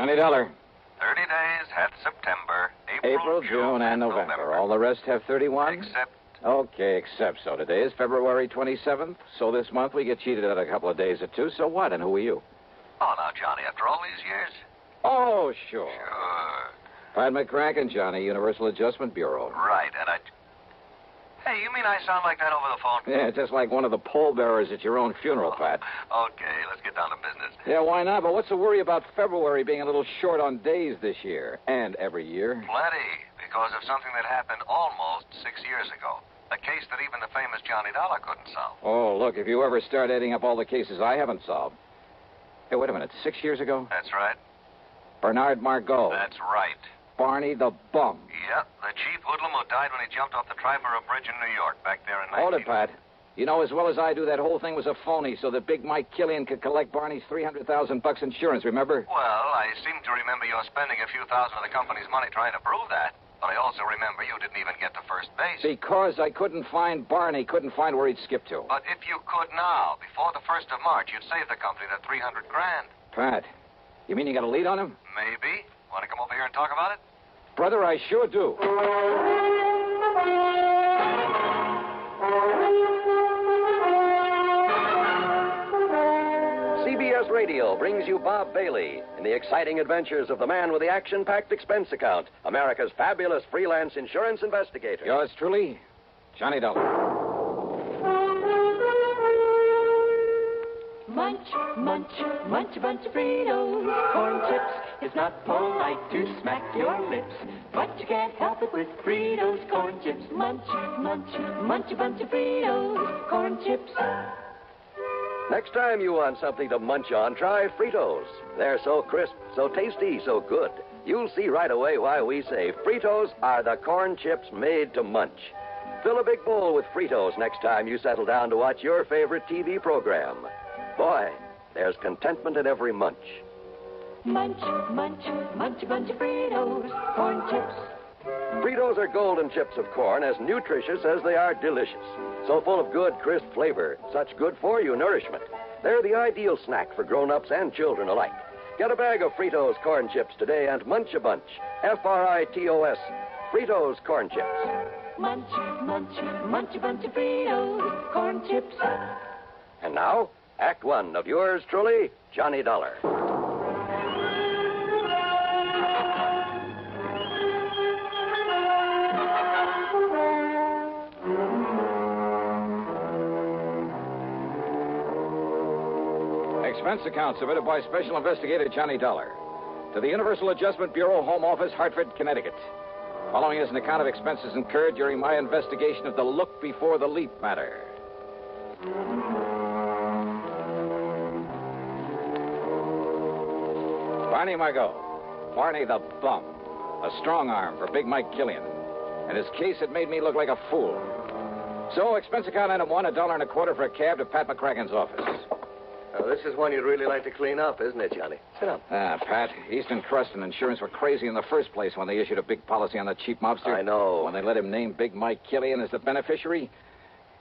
Johnny Dollar. 30 days had September, April, June, and November. All the rest have 31? Except... Okay, except so. Today is February 27th, so this month we get cheated at a couple of days or two. So what, and who are you? Oh, now, Johnny, after all these years? Oh, sure. Sure. Pat McCracken, Johnny, Universal Adjustment Bureau. Right, and I... Hey, you mean I sound like that over the phone? Yeah, just like one of the pallbearers at your own funeral, Pat. Okay, let's get down to business. Yeah, why not? But what's the worry about February being a little short on days this year? And every year? Plenty, because of something that happened almost 6 years ago. A case that even the famous Johnny Dollar couldn't solve. Oh, look, if you ever start adding up all the cases I haven't solved. Hey, wait a minute, 6 years ago? That's right. Bernard Margot. That's right. Barney the Bum. Yep, the chief hoodlum who died when he jumped off the Triborough Bridge in New York back there in 19... Hold it, Pat. You know as well as I do that whole thing was a phony so that big Mike Killian could collect Barney's $300,000 insurance, remember? Well, I seem to remember you spending a few thousand of the company's money trying to prove that. But I also remember you didn't even get to first base. Because I couldn't find Barney, couldn't find where he'd skip to. But if you could now, before the 1st of March, you'd save the company that $300,000. Pat, you mean you got a lead on him? Maybe. Want to come over here and talk about it? Brother, I sure do. CBS Radio brings you Bob Bailey in the exciting adventures of the man with the action-packed expense account, America's fabulous freelance insurance investigator. Yours truly, Johnny Dollar. Munch, munch, munch a bunch of Fritos. Corn chips, it's not polite to smack your lips, but you can't help it with Fritos. Corn chips, munch, munch, munch a bunch of Fritos. Corn chips. Next time you want something to munch on, try Fritos. They're so crisp, so tasty, so good. You'll see right away why we say Fritos are the corn chips made to munch. Fill a big bowl with Fritos next time you settle down to watch your favorite TV program. Boy, there's contentment in every munch. Munch, munch, munch a bunch of Fritos. Corn chips. Fritos are golden chips of corn, as nutritious as they are delicious. So full of good, crisp flavor, such good-for-you nourishment. They're the ideal snack for grown-ups and children alike. Get a bag of Fritos corn chips today and munch a bunch. Fritos. Fritos corn chips. Munch, munch, munch a bunch of Fritos. Corn chips. And now, Act One of yours truly, Johnny Dollar. Expense account submitted by Special Investigator Johnny Dollar to the Universal Adjustment Bureau, Home Office, Hartford, Connecticut. Following is an account of expenses incurred during my investigation of the look before the leap matter. Barney Margot, Barney the Bum, a strong arm for Big Mike Killian, and his case had made me look like a fool. So, expense account item one, $1.25 for a cab to Pat McCracken's office. Now, this is one you'd really like to clean up, isn't it, Johnny? Sit down. Pat, Eastern Trust and Insurance were crazy in the first place when they issued a big policy on that cheap mobster. I know. When they let him name Big Mike Killian as the beneficiary.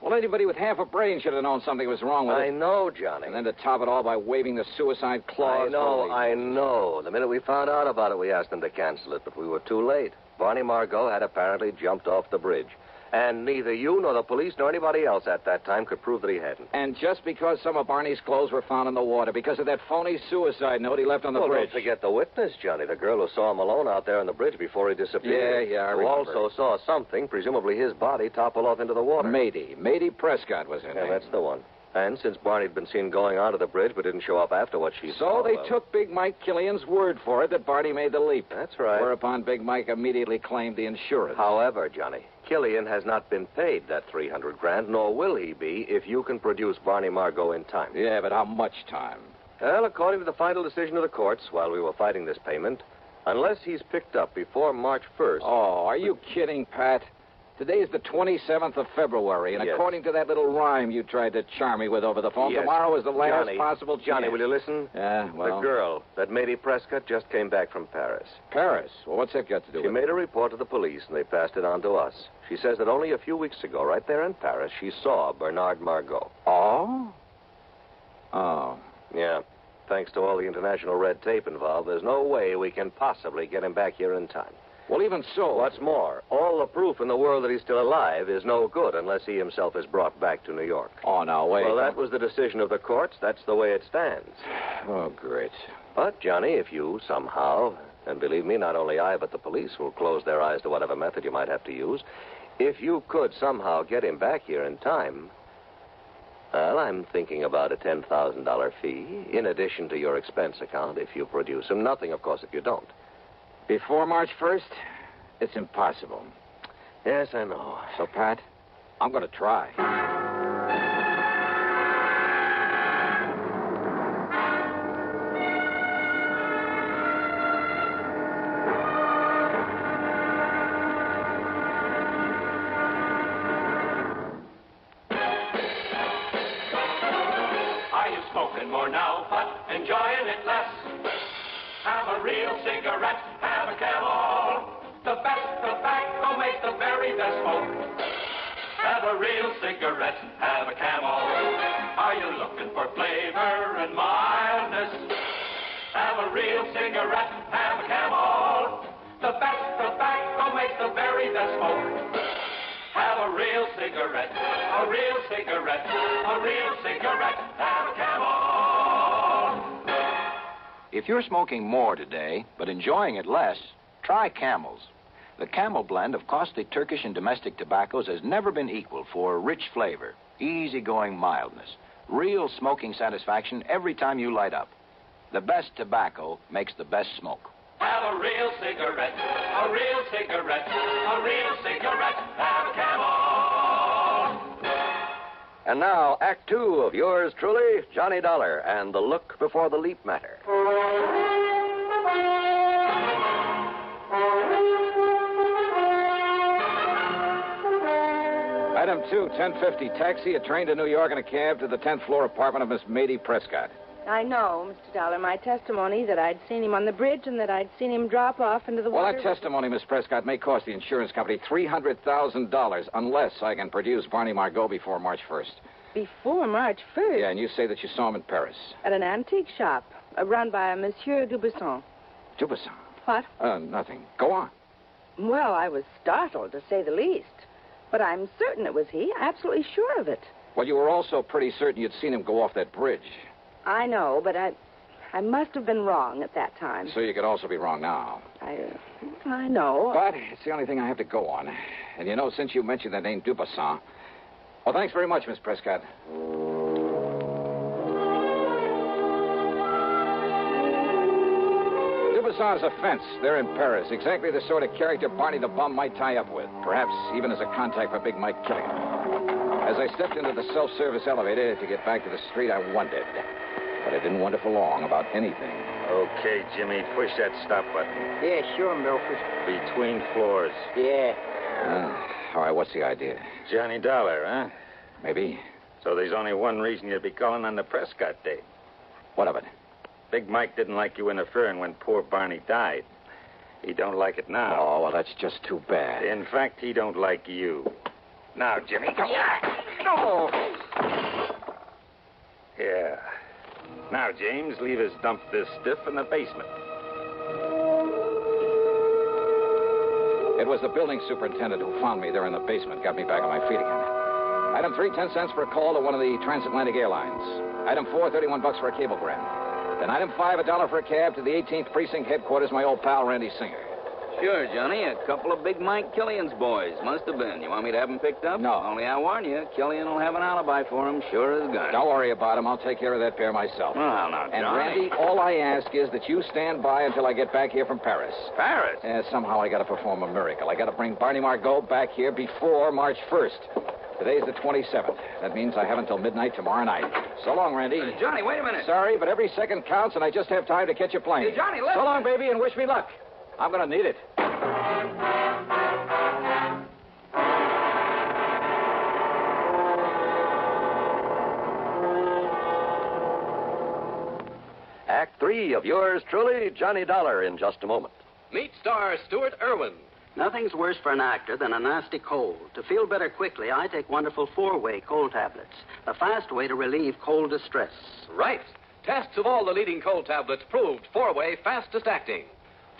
Well, anybody with half a brain should have known something was wrong with it. I know, Johnny. And then to top it all by waving the suicide clause. I know. The minute we found out about it, we asked them to cancel it, but we were too late. Barney Margot had apparently jumped off the bridge. And neither you nor the police nor anybody else at that time could prove that he hadn't. And just because some of Barney's clothes were found in the water, because of that phony suicide note he left on the bridge. Don't forget the witness, Johnny, the girl who saw him alone out there on the bridge before he disappeared. Yeah, I who remember. also saw something, presumably his body, topple off into the water. Mady Prescott was in Yeah, there. that's the one. And since Barney had been seen going onto the bridge but didn't show up after what she saw... So they took Big Mike Killian's word for it that Barney made the leap. That's right. Whereupon Big Mike immediately claimed the insurance. However, Johnny, Killian has not been paid that $300,000, nor will he be if you can produce Barney Margot in time. Yeah, but how much time? Well, according to the final decision of the courts, while we were fighting this payment, unless he's picked up before March 1st... Oh, are you kidding, Pat? Today is the 27th of February, and Yes. according to that little rhyme you tried to charm me with over the phone, Yes. tomorrow is the last Johnny, possible chance. Johnny, will you listen? Yeah, well... The girl, that Mady Prescott, just came back from Paris. Paris? Well, what's that got to do She with made it? a report to the police, and they passed it on to us. She says that only a few weeks ago, right there in Paris, she saw Bernard Margot. Oh? Oh. Yeah. thanks to all the international red tape involved, there's no way we can possibly get him back here in time. Well, even so... What's more, all the proof in the world that he's still alive is no good unless he himself is brought back to New York. Oh, now, wait. Well, that was the decision of the courts. That's the way it stands. Oh, great. But, Johnny, if you somehow, and believe me, not only I, but the police will close their eyes to whatever method you might have to use, if you could somehow get him back here in time, well, I'm thinking about a $10,000 fee in addition to your expense account if you produce him. Nothing, of course, if you don't. Before March 1st, it's impossible. Yes, I know. So, Pat, I'm going to try. Are you smoking more now, but enjoying it less? Have a real cigarette, have a Camel. The best tobacco makes the very best smoke. Have a real cigarette, have a Camel. Are you looking for flavor and mildness? Have a real cigarette, have a Camel. The best tobacco makes the very best smoke. Have a real cigarette, a real cigarette, a real cigarette, have a Camel. If you're smoking more today, but enjoying it less, try Camels. The Camel blend of costly Turkish and domestic tobaccos has never been equal for rich flavor, easygoing mildness, real smoking satisfaction every time you light up. The best tobacco makes the best smoke. Have a real cigarette, a real cigarette, a real cigarette, have a Camel. And now, Act Two of yours truly, Johnny Dollar, and the look before the leap matter. Item 2, 1050, taxi, a train to New York, and a cab to the 10th floor apartment of Miss Mady Prescott. I know, Mr. Dollar. My testimony that I'd seen him on the bridge and that I'd seen him drop off into the Well, water... that testimony, Miss Prescott, may cost the insurance company $300,000 unless I can produce Barney Margot before March 1st. Before March 1st? Yeah, and you say that you saw him in Paris. At an antique shop, run by a Monsieur Dubuisson. Dubuisson? What? Nothing. Go on. Well, I was startled, to say the least. But I'm certain it was he. Absolutely sure of it. Well, you were also pretty certain you'd seen him go off that bridge. I know, but I must have been wrong at that time. So you could also be wrong now. I know. But it's the only thing I have to go on. And you know, since you mentioned that name Dubuisson... Well, thanks very much, Miss Prescott. Dubuisson's a fence. They're in Paris. Exactly the sort of character Barney the Bum might tie up with. Perhaps even as a contact for Big Mike Killian. As I stepped into the self-service elevator to get back to the street, I wondered. But I didn't wonder for long about anything. Okay, Jimmy, push that stop button. Yeah, sure, Milford. Between floors. Yeah. All right, what's the idea? Johnny Dollar, huh? Maybe. So there's only one reason you'd be calling on the Prescott date. What of it? Big Mike didn't like you interfering when poor Barney died. He don't like it now. Oh, well, that's just too bad. In fact, he don't like you. Now, Jimmy, come on. No! Yeah. Now, James, leave us dump this stiff in the basement. It was the building superintendent who found me there in the basement, got me back on my feet again. Item 3, 10 cents for a call to one of the transatlantic airlines. Item 4, $31 for a cablegram. Then item 5, $1 for a cab to the 18th Precinct headquarters, my old pal Randy Singer. Sure, Johnny. A couple of Big Mike Killian's boys. Must have been. You want me to have them picked up? No. Only I warn you, Killian will have an alibi for him, sure as gun. Don't worry about him. I'll take care of that pair myself. Well, now, Johnny. And, Randy, all I ask is that you stand by until I get back here from Paris. Paris? Yeah, somehow I got to perform a miracle. I got to bring Barney Margot back here before March 1st. Today's the 27th. That means I have until midnight tomorrow night. So long, Randy. Johnny, wait a minute. Sorry, but every second counts, and I just have time to catch a plane. Hey, Johnny, listen. So long, baby, and wish me luck. I'm going to need it. Act 3 of yours truly, Johnny Dollar, in just a moment. Meet star Stuart Irwin. Nothing's worse for an actor than a nasty cold. To feel better quickly, I take wonderful 4-way cold tablets. The fast way to relieve cold distress. Right. Tests of all the leading cold tablets proved 4-way fastest acting.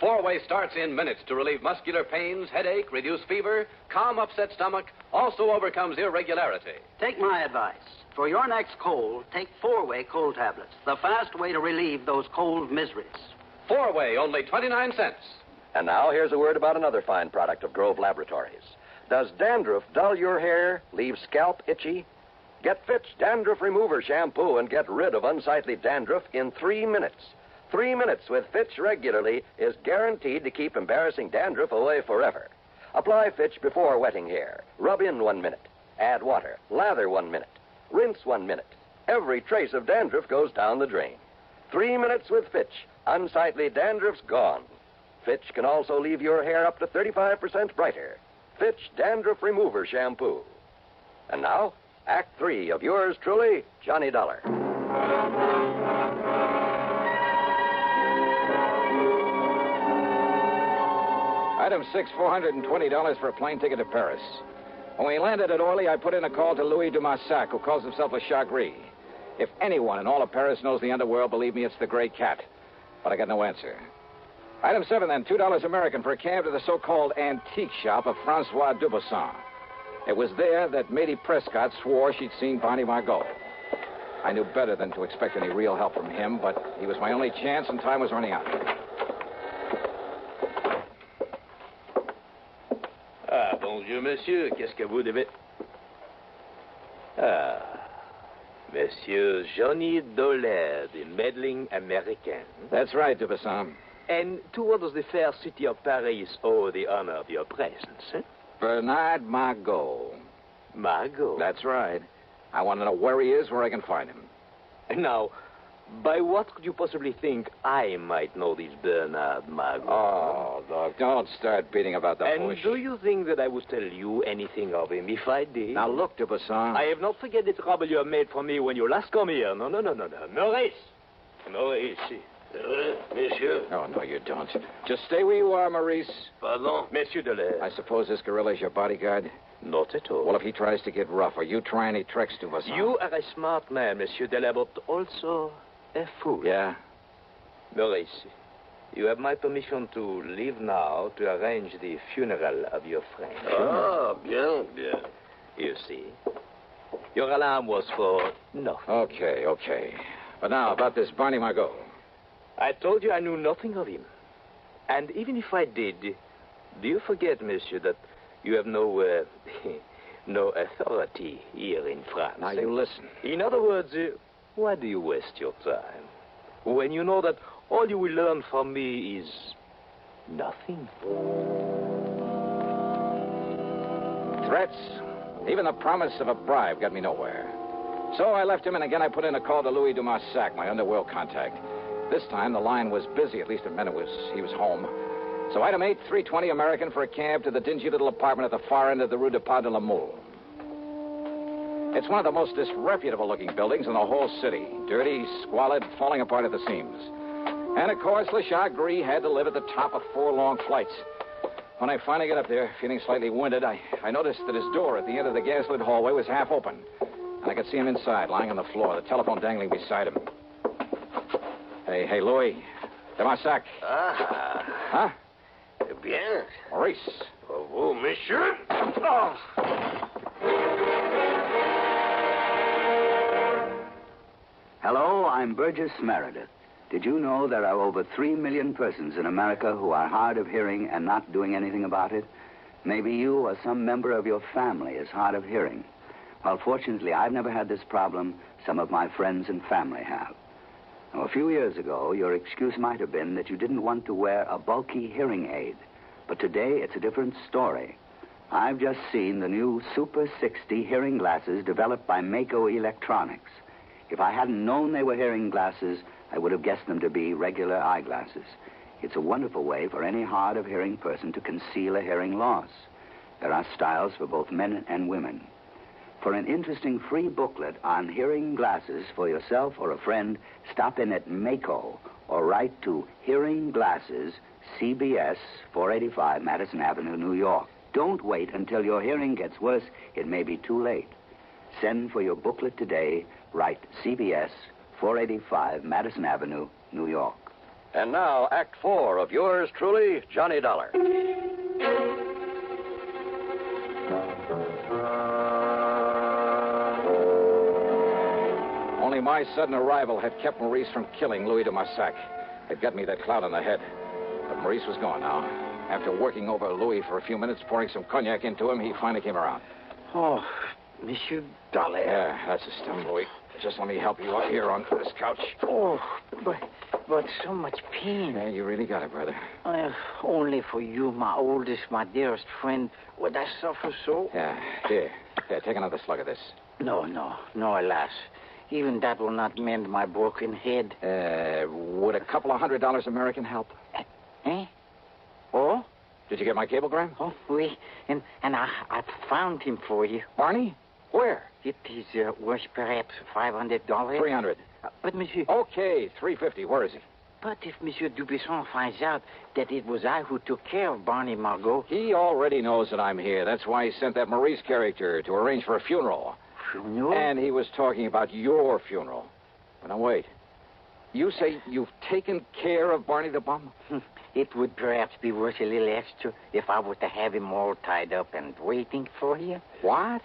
4-way starts in minutes to relieve muscular pains, headache, reduce fever, calm upset stomach, also overcomes irregularity. Take my advice. For your next cold, take 4-way cold tablets. The fast way to relieve those cold miseries. 4-way, only 29 cents. And now here's a word about another fine product of Grove Laboratories. Does dandruff dull your hair, leave scalp itchy? Get Fitch Dandruff Remover Shampoo and get rid of unsightly dandruff in 3 minutes. 3 minutes with Fitch regularly is guaranteed to keep embarrassing dandruff away forever. Apply Fitch before wetting hair. Rub in 1 minute. Add water. Lather 1 minute. Rinse 1 minute. Every trace of dandruff goes down the drain. 3 minutes with Fitch. Unsightly dandruff's gone. Fitch can also leave your hair up to 35% brighter. Fitch Dandruff Remover Shampoo. And now, Act 3 of yours truly, Johnny Dollar. Item 6, $420 for a plane ticket to Paris. When we landed at Orly, I put in a call to Louis de Marsac, who calls himself a Chagris. If anyone in all of Paris knows the underworld, believe me, it's the Gray Cat. But I got no answer. Item 7, then, $2 American for a cab to the so-called antique shop of Francois Dubuisson. It was there that Matey Prescott swore she'd seen Barney Margot. I knew better than to expect any real help from him, but he was my only chance, and time was running out. Ah, bonjour, monsieur. Qu'est-ce que vous devez... Ah, Monsieur Johnny Dollar, the meddling American. That's right, Dubuisson. And to what does the fair city of Paris owe the honor of your presence, eh? Bernard Margot. Margot? That's right. I want to know where he is, where I can find him. Now, by what could you possibly think I might know this Bernard Margot? Oh, Doc, don't start beating about the bush. And do you think that I would tell you anything of him if I did? Now, look, Dubuisson. I have not forget the trouble you have made for me when you last come here. No. Maurice. Maurice. Monsieur. Oh, no, you don't. Just stay where you are, Maurice. Pardon? Monsieur Dollar. I suppose this gorilla's your bodyguard? Not at all. Well, if he tries to get rough, or you try any tricks, Dubuisson. You are a smart man, Monsieur Dollar, but also a fool. Yeah? Maurice, you have my permission to leave now to arrange the funeral of your friend. Ah, bien. You see, your alarm was for nothing. Okay. But now, about this Barney Margot. I told you I knew nothing of him. And even if I did, do you forget, monsieur, that you have no authority here in France? Now, you listen. In other words, why do you waste your time when you know that all you will learn from me is nothing? Threats, even the promise of a bribe got me nowhere. So I left him, and again I put in a call to Louis de Marsac, my underworld contact. This time the line was busy, at least it meant he was home. So item 8, $3.20 American for a cab to the dingy little apartment at the far end of the Rue de Pas de la Mule. It's one of the most disreputable-looking buildings in the whole city. Dirty, squalid, falling apart at the seams. And, of course, Le Chagris had to live at the top of 4 long flights. When I finally got up there, feeling slightly winded, I noticed that his door at the end of the gas-lit hallway was half open. And I could see him inside, lying on the floor, the telephone dangling beside him. Hey, Louis. De Marsac. Ah. Huh? Bien. Maurice. Vous, monsieur. Oh. Hello, I'm Burgess Meredith. Did you know there are over 3 million persons in America who are hard of hearing and not doing anything about it? Maybe you or some member of your family is hard of hearing. Well, fortunately, I've never had this problem. Some of my friends and family have. Now, a few years ago, your excuse might have been that you didn't want to wear a bulky hearing aid. But today, it's a different story. I've just seen the new Super 60 hearing glasses developed by Mako Electronics. If I hadn't known they were hearing glasses, I would have guessed them to be regular eyeglasses. It's a wonderful way for any hard of hearing person to conceal a hearing loss. There are styles for both men and women. For an interesting free booklet on hearing glasses for yourself or a friend, stop in at Mako or write to Hearing Glasses, CBS, 485 Madison Avenue, New York. Don't wait until your hearing gets worse. It may be too late. Send for your booklet today. Write CBS, 485 Madison Avenue, New York. And now, Act 4 of yours truly, Johnny Dollar. Only my sudden arrival had kept Maurice from killing Louis de Marsac. It got me that clout on the head. But Maurice was gone now. After working over Louis for a few minutes, pouring some cognac into him, he finally came around. Oh, Monsieur Dollar. Yeah, that's a stem, Louis. Just let me help you up here on this couch. Oh, but so much pain. Yeah, you really got it, brother. Only for you, my oldest, my dearest friend, would I suffer so? Yeah, here, take another slug of this. No, alas. Even that will not mend my broken head. Would a couple of $100 American help? Eh? Oh? Did you get my cablegram? Oh, oui. And I found him for you. Barney? Where? It is worth perhaps $500. $300. But, Monsieur... Okay, $350. Where is he? But if Monsieur Dubuisson finds out that it was I who took care of Barney Margot... He already knows that I'm here. That's why he sent that Maurice character to arrange for a funeral. Funeral? And he was talking about your funeral. But now, wait. You say you've taken care of Barney the Bum? It would perhaps be worth a little extra if I were to have him all tied up and waiting for you. What?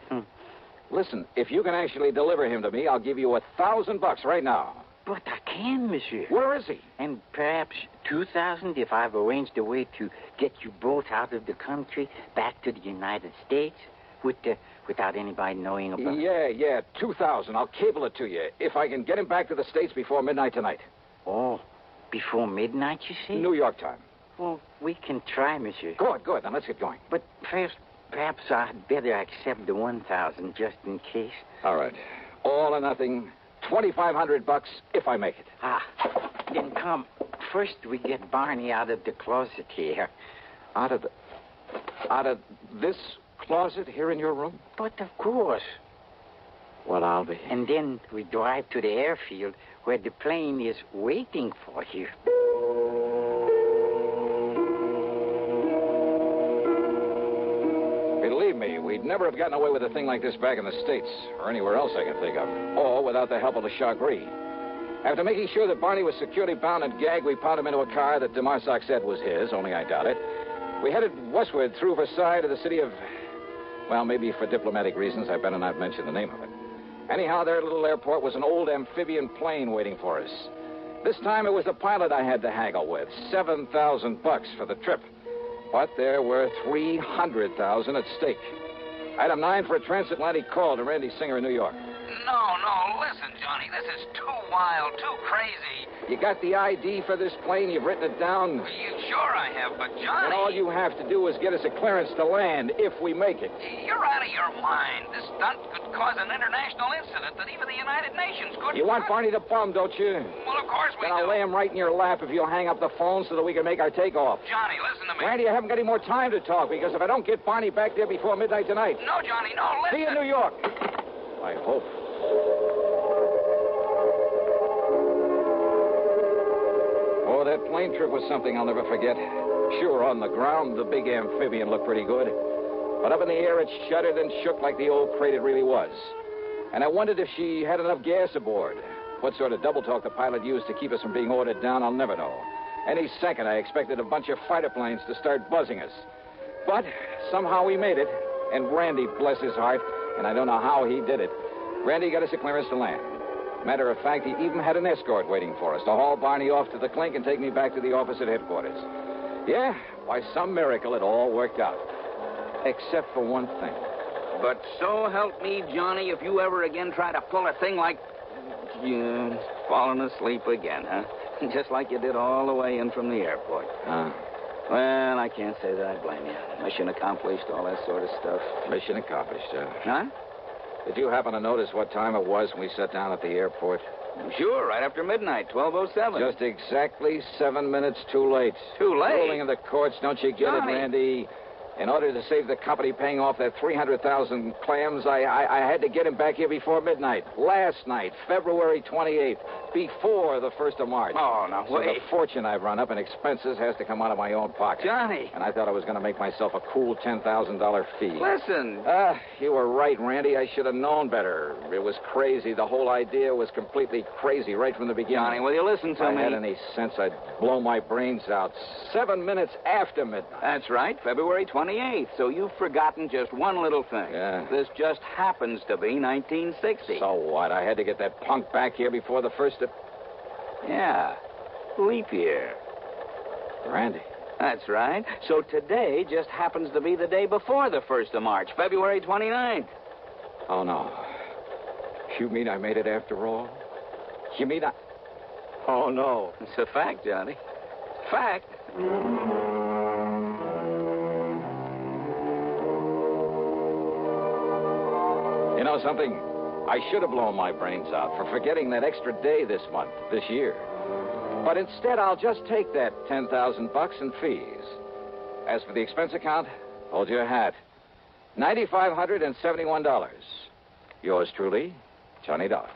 Listen, if you can actually deliver him to me, I'll give you $1,000 right now. But I can, Monsieur. Where is he? And perhaps $2,000 if I've arranged a way to get you both out of the country, back to the United States, without anybody knowing about it. Yeah, $2,000. I'll cable it to you if I can get him back to the States before midnight tonight. Oh, before midnight, you say? New York time. Well, we can try, Monsieur. Good. Now let's get going. But first, perhaps I'd better accept the $1,000 just in case. All right. All or nothing. $2,500 if I make it. Then come. First, we get Barney out of the closet here. Out of this closet here in your room? But of course. Well, I'll be. And then we drive to the airfield where the plane is waiting for you. Believe me, we'd never have gotten away with a thing like this back in the States, or anywhere else I can think of, or without the help of the Chagris. After making sure that Barney was securely bound and gagged, we piled him into a car that de Marsac said was his, only I doubt it. We headed westward through Versailles to the city of... Well, maybe for diplomatic reasons, I better not mention the name of it. Anyhow, their little airport was an old amphibian plane waiting for us. This time it was the pilot I had to haggle with, $7,000 for the trip. But there were $300,000 at stake. Item 9 for a transatlantic call to Randy Singer in New York. No, listen, Johnny, this is too wild, too crazy. You got the ID for this plane? You've written it down? Sure I have, but Johnny... And all you have to do is get us a clearance to land, if we make it. You're out of your mind. This stunt could cause an international incident that even the United Nations couldn't... You want Barney the Bum, don't you? Well, of course we do. Then I'll lay him right in your lap if you'll hang up the phone so that we can make our takeoff. Johnny, listen to me. Randy, I haven't got any more time to talk, because if I don't get Barney back there before midnight tonight... No, Johnny, no, listen. See you in New York. I hope. Oh, that plane trip was something I'll never forget. Sure, on the ground, the big amphibian looked pretty good. But up in the air, it shuddered and shook like the old crate it really was. And I wondered if she had enough gas aboard. What sort of double talk the pilot used to keep us from being ordered down, I'll never know. Any second, I expected a bunch of fighter planes to start buzzing us. But somehow we made it. And Randy, bless his heart, and I don't know how he did it, Randy got us a clearance to land. Matter of fact, he even had an escort waiting for us to haul Barney off to the clink and take me back to the office at headquarters. Yeah, by some miracle, it all worked out. Except for one thing. But so help me, Johnny, if you ever again try to pull a thing like... You falling asleep again, huh? Just like you did all the way in from the airport. Well, I can't say that I blame you. Mission accomplished, all that sort of stuff. Mission accomplished, Huh? Did you happen to notice what time it was when we sat down at the airport? Sure, right after midnight, 12:07. Just exactly 7 minutes too late. Too late? Rolling in the courts, don't you get Johnny. it, Randy? In order to save the company paying off that 300,000 clams, I had to get him back here before midnight. Last night, February 28th, before the 1st of March. Oh, no, so wait. the fortune I've run up in expenses has to come out of my own pocket. Johnny. And I thought I was going to make myself a cool $10,000 fee. Listen. You were right, Randy. I should have known better. It was crazy. The whole idea was completely crazy right from the beginning. Johnny, will you listen to if me? I had any sense, I'd blow my brains out 7 minutes after midnight. That's right, February 28th. So you've forgotten just one little thing. Yeah. This just happens to be 1960. So what? I had to get that punk back here before the 1st of... Yeah, leap year. Randy. That's right. So today just happens to be the day before the 1st of March, February 29th. Oh, no. You mean I made it after all? You mean I... Oh, no. It's a fact, Johnny. Fact. You know something? I should have blown my brains out for forgetting that extra day this month, this year. But instead, I'll just take that $10,000 in fees. As for the expense account, hold your hat. $9,571. Yours truly, Johnny Dollar.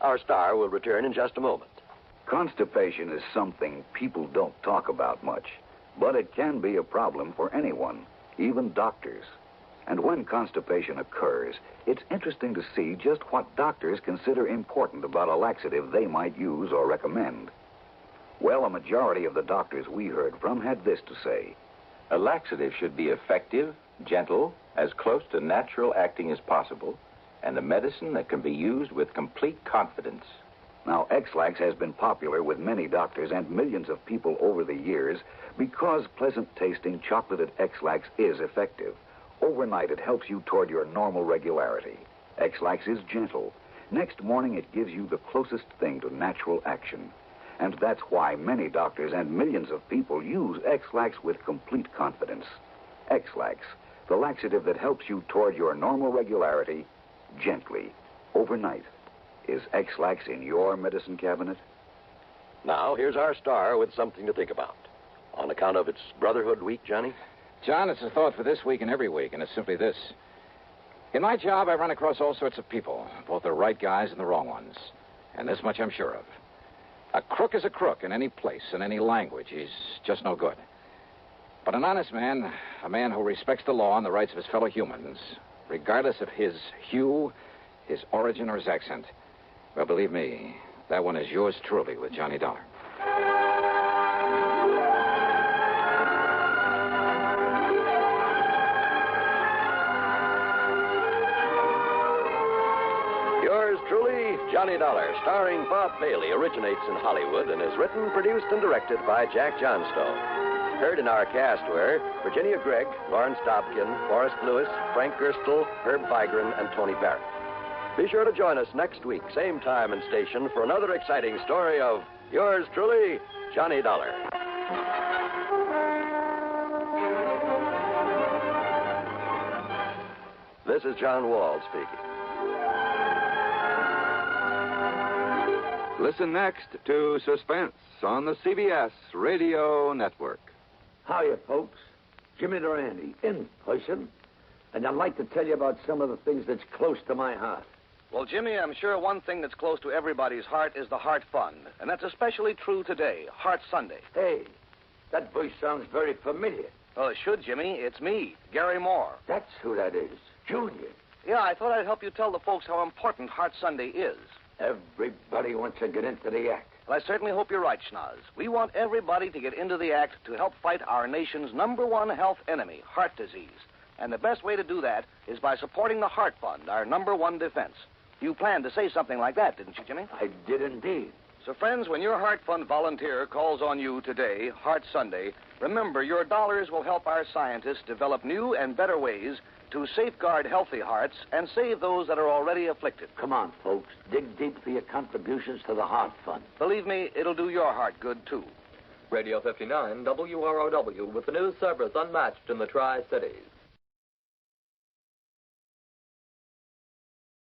Our star will return in just a moment. Constipation is something people don't talk about much, but it can be a problem for anyone, even doctors. And when constipation occurs, it's interesting to see just what doctors consider important about a laxative they might use or recommend. Well, a majority of the doctors we heard from had this to say. A laxative should be effective, gentle, as close to natural acting as possible, and a medicine that can be used with complete confidence. Now, X-Lax has been popular with many doctors and millions of people over the years because pleasant-tasting chocolated X-Lax is effective. Overnight, it helps you toward your normal regularity. X-Lax is gentle. Next morning, it gives you the closest thing to natural action. And that's why many doctors and millions of people use X-Lax with complete confidence. X-Lax, the laxative that helps you toward your normal regularity gently, overnight. Is X-Lax in your medicine cabinet? Now, here's our star with something to think about. On account of its Brotherhood Week, Johnny? John, it's a thought for this week and every week, and it's simply this. In my job, I run across all sorts of people, both the right guys and the wrong ones. And this much I'm sure of. A crook is a crook in any place, in any language. He's just no good. But an honest man, a man who respects the law and the rights of his fellow humans, regardless of his hue, his origin, or his accent, well, believe me, that one is yours truly with Johnny Dollar. Yours truly, Johnny Dollar, starring Bob Bailey, originates in Hollywood and is written, produced, and directed by Jack Johnstone. Heard in our cast were Virginia Gregg, Lawrence Dobkin, Forrest Lewis, Frank Gerstle, Herb Vigran, and Tony Barrett. Be sure to join us next week, same time and station, for another exciting story of yours truly, Johnny Dollar. This is John Wall speaking. Listen next to Suspense on the CBS Radio Network. Hiya, folks. Jimmy Durante, in person. And I'd like to tell you about some of the things that's close to my heart. Well, Jimmy, I'm sure one thing that's close to everybody's heart is the Heart Fund. And that's especially true today, Heart Sunday. Hey, that voice sounds very familiar. Well, it should, Jimmy. It's me, Gary Moore. That's who that is. Junior. Yeah, I thought I'd help you tell the folks how important Heart Sunday is. Everybody wants to get into the act. Well, I certainly hope you're right, Schnoz. We want everybody to get into the act to help fight our nation's #1 health enemy, heart disease. And the best way to do that is by supporting the Heart Fund, our #1 defense. You planned to say something like that, didn't you, Jimmy? I did indeed. So, friends, when your Heart Fund volunteer calls on you today, Heart Sunday, remember your dollars will help our scientists develop new and better ways to safeguard healthy hearts and save those that are already afflicted. Come on, folks. Dig deep for your contributions to the Heart Fund. Believe me, it'll do your heart good, too. Radio 59, WROW, with the news service unmatched in the Tri-Cities.